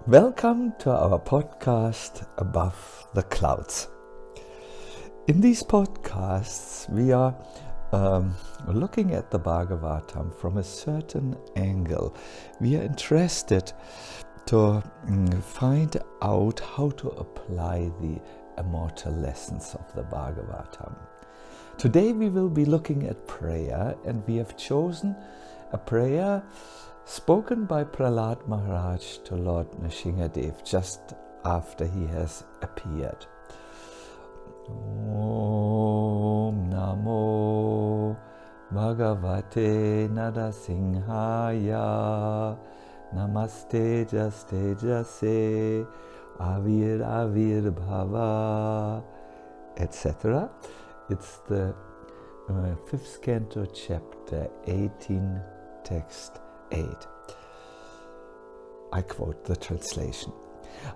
Welcome to our podcast Above the Clouds. In these podcasts, we are looking at the Bhagavatam from a certain angle. We are interested to find out how to apply the immortal lessons of the Bhagavatam. Today we will be looking at prayer, and we have chosen a prayer spoken by Prahlada Maharaj to Lord Nṛsiṁhadeva just after he has appeared. Om namo bhagavate narasiṁhāya tejas-tejase āvir-āvirbhava, etc. It's the 5th canto, chapter 18, text 8. I quote the translation.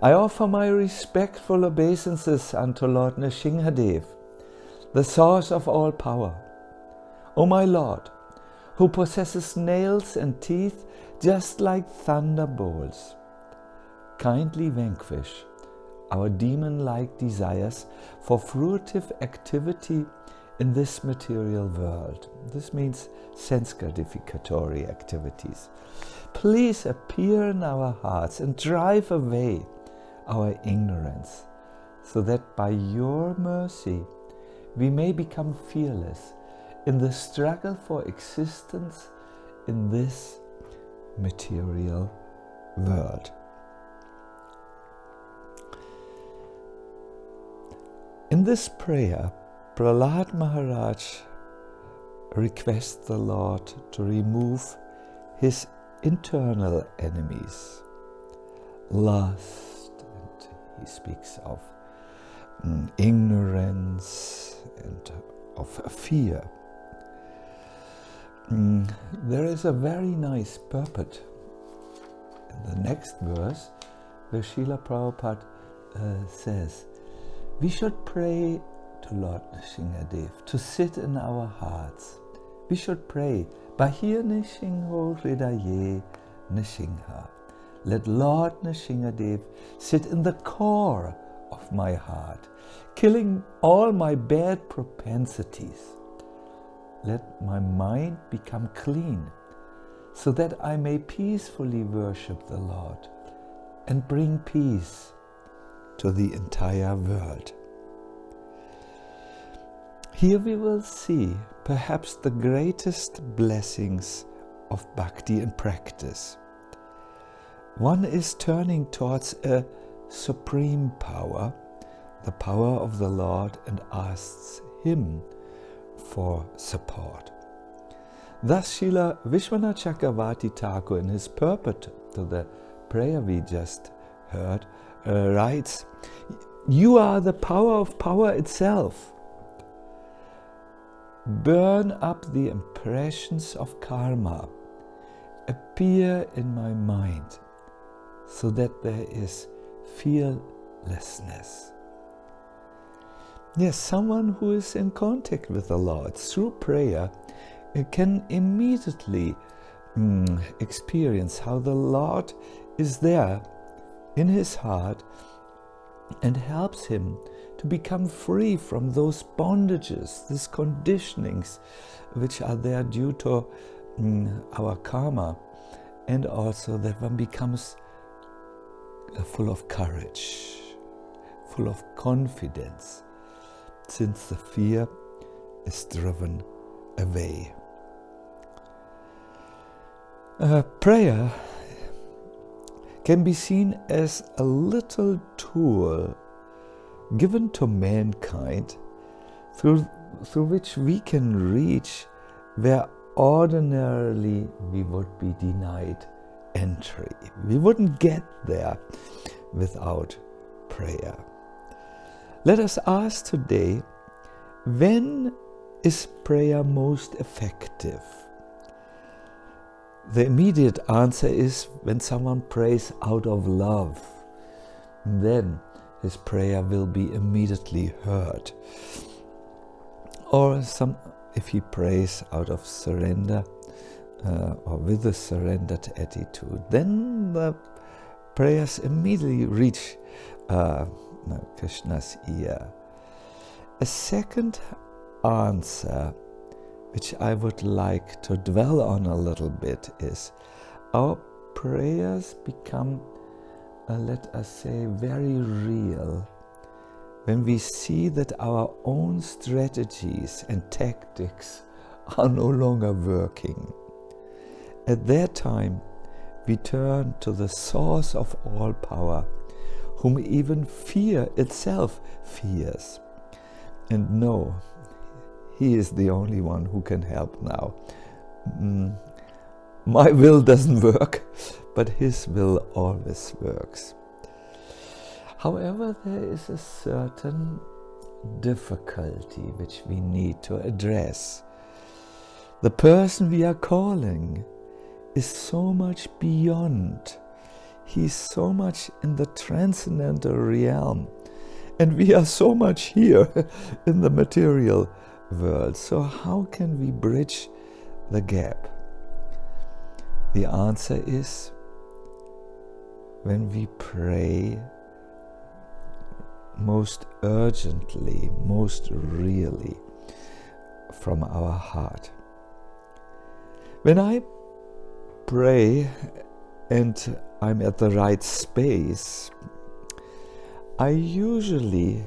I offer my respectful obeisances unto Lord Nṛsiṁhadeva, the source of all power. O my Lord, who possesses nails and teeth just like thunderbolts, kindly vanquish our demon-like desires for fruitive activity in this material world. This means sense gratificatory activities. Please appear in our hearts and drive away our ignorance, so that by your mercy we may become fearless in the struggle for existence in this material world. In this prayer, Prahlada Maharaj requests the Lord to remove his internal enemies, lust, and he speaks of ignorance and of fear. There is a very nice purport in the next verse where Srila Prabhupada says, we should pray to Lord Nṛsiṁhadeva to sit in our hearts. We should pray, vajra-nakha hridaye Nṛsiṁha. Let Lord Nṛsiṁhadeva sit in the core of my heart, killing all my bad propensities. Let my mind become clean, so that I may peacefully worship the Lord and bring peace to the entire world. Here we will see perhaps the greatest blessings of bhakti in practice. One is turning towards a supreme power, the power of the Lord, and asks Him for support. Thus Srila Vishwanath Chakravarti Thakur, in his purport to the prayer we just heard, writes, you are the power of power itself. Burn up the impressions of karma, appear in my mind, so that there is fearlessness. Yes, someone who is in contact with the Lord through prayer can immediately experience how the Lord is there in his heart and helps him to become free from those bondages, these conditionings which are there due to our karma, and also that one becomes full of courage, full of confidence, since the fear is driven away. Prayer can be seen as a little tool given to mankind through which we can reach where ordinarily we would be denied entry. We wouldn't get there without prayer. Let us ask today, when is prayer most effective? The immediate answer is when someone prays out of love. Then his prayer will be immediately heard. Or if he prays out of surrender or with a surrendered attitude, then the prayers immediately reach Krishna's ear. A second answer, which I would like to dwell on a little bit, is our prayers become, let us say, very real when we see that our own strategies and tactics are no longer working. At that time, we turn to the source of all power, whom even fear itself fears. And know, he is the only one who can help now. My will doesn't work, but his will always works. However, there is a certain difficulty which we need to address. The person we are calling is so much beyond. He's so much in the transcendental realm, and we are so much here in the material world. So how can we bridge the gap? The answer is when we pray most urgently, most really from our heart. When I pray and I'm at the right space, I usually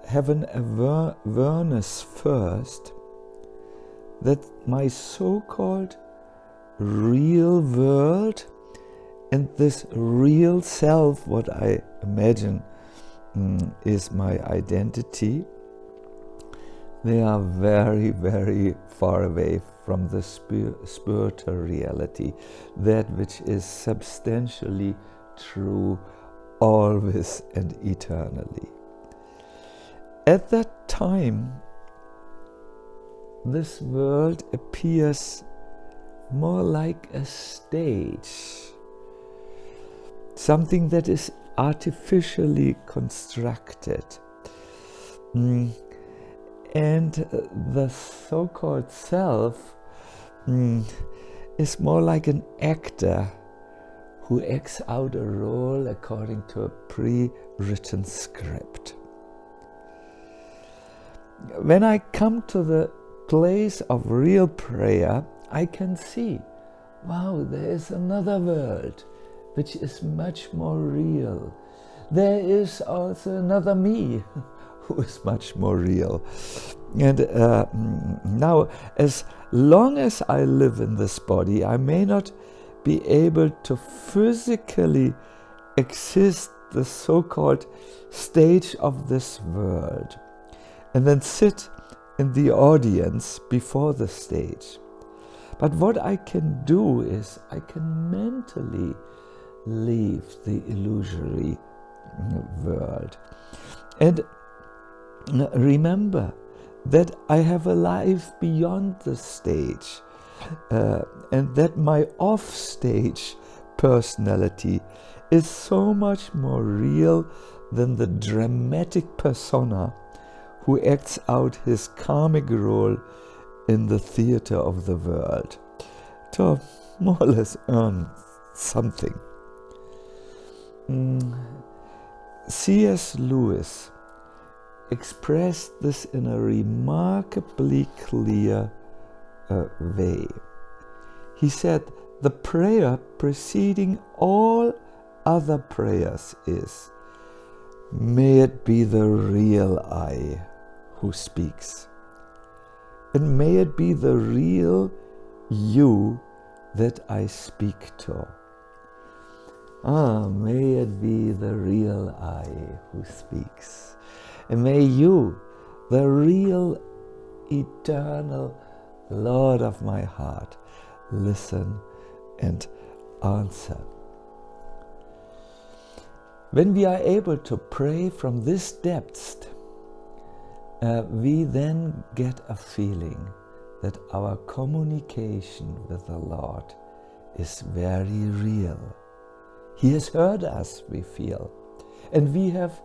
have an awareness first that my so-called real world and this real self, what I imagine is my identity, they are very, very far away from the spiritual reality, that which is substantially true always and eternally. At that time, this world appears more like a stage, something that is artificially constructed. And the so-called self is more like an actor who acts out a role according to a pre-written script. When I come to the place of real prayer, I can see, wow, there is another world which is much more real. There is also another me who is much more real. And now, as long as I live in this body, I may not be able to physically exist the so-called stage of this world and then sit in the audience before the stage. But what I can do is I can mentally leave the illusory world and remember that I have a life beyond the stage, and that my off-stage personality is so much more real than the dramatic persona who acts out his karmic role in the theater of the world to more or less earn something. C.S. Lewis expressed this in a remarkably clear way. He said, the prayer preceding all other prayers is, may it be the real I who speaks, and may it be the real you that I speak to. May it be the real I who speaks. And may you, the real, eternal Lord of my heart, listen and answer. When we are able to pray from this depth, we then get a feeling that our communication with the Lord is very real. He has heard us, we feel, and we have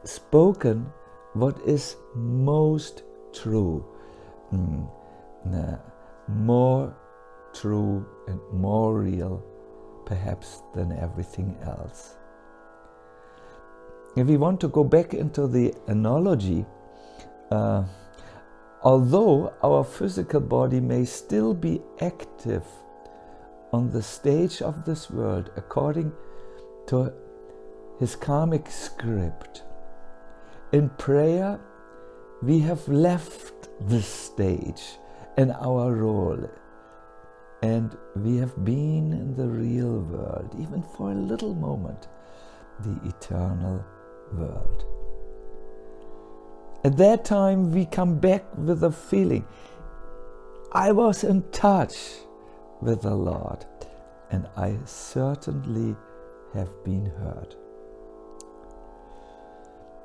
spoken what is most true, more true and more real, perhaps than everything else. If we want to go back into the analogy, although our physical body may still be active on the stage of this world according to his karmic script, in prayer we have left this stage and our role, and we have been in the real world, even for a little moment, the eternal world. At that time we come back with a feeling, I was in touch with the Lord, and I certainly have been heard.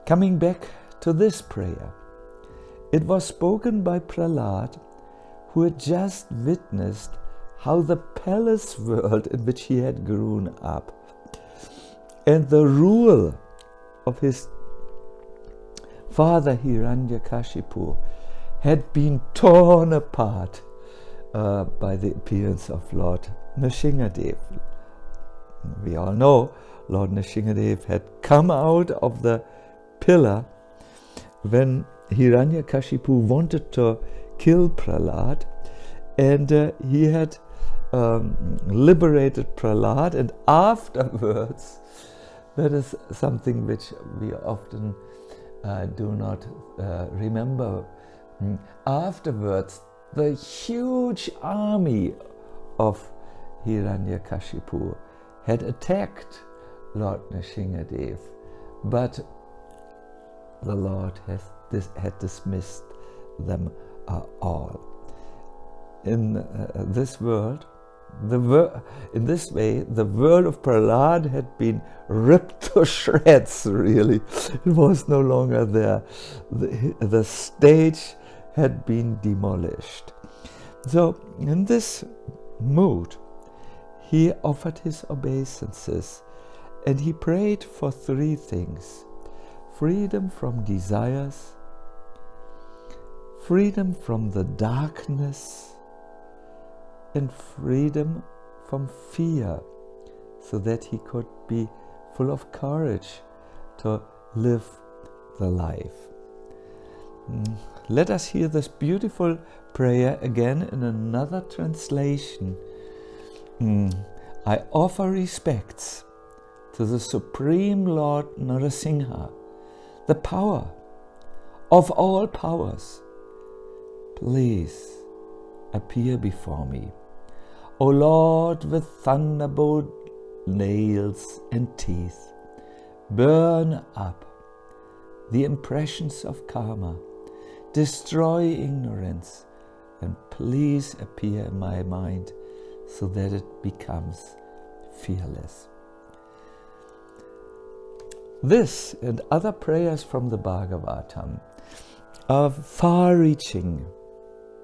Coming back to this prayer, it was spoken by Prahlada, who had just witnessed how the palace world in which he had grown up and the rule of his father Hiranyakashipu had been torn apart by the appearance of Lord Nṛsiṁhadeva. We all know Lord Nṛsiṁhadeva had come out of the pillar when Hiranyakashipu wanted to kill Prahlada, and he had liberated Prahlada, and afterwards, that is something which we often do not remember. Afterwards, the huge army of Hiranyakashipu had attacked Lord Nṛsiṁhadeva, but the Lord had dismissed them all. In this world, in this way, the world of Prahlada had been ripped to shreds, really. It was no longer there. The stage had been demolished. So, in this mood, he offered his obeisances, and he prayed for three things: freedom from desires, freedom from the darkness, and freedom from fear, so that he could be full of courage to live the life. Let us hear this beautiful prayer again in another translation. I offer respects to the Supreme Lord Nṛsiṁha, the power of all powers. Please appear before me, O Lord with thunderbolt nails and teeth. Burn up the impressions of karma, destroy ignorance, and please appear in my mind so that it becomes fearless. This and other prayers from the Bhagavatam are far-reaching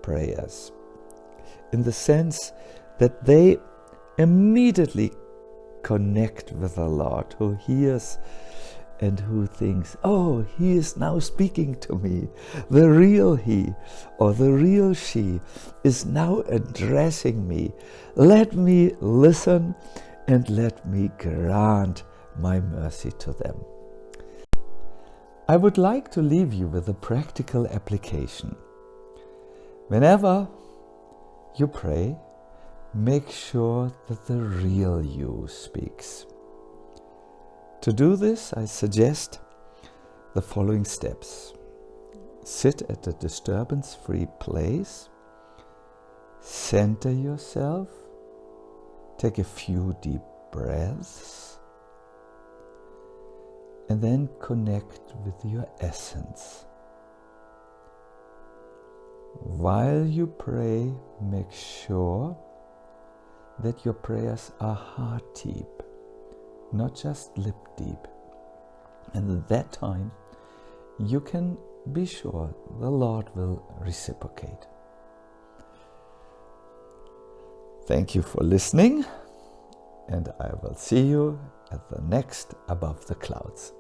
prayers, in the sense that they immediately connect with the Lord, who hears and who thinks, oh, he is now speaking to me. The real he or the real she is now addressing me. Let me listen and let me grant my mercy to them. I would like to leave you with a practical application. Whenever you pray, make sure that the real you speaks. To do this, I suggest the following steps. Sit at a disturbance-free place, center yourself, take a few deep breaths, and then connect with your essence. While you pray, make sure that your prayers are heart deep, not just lip deep. And at that time, you can be sure the Lord will reciprocate. Thank you for listening, and I will see you at the next Above the Clouds.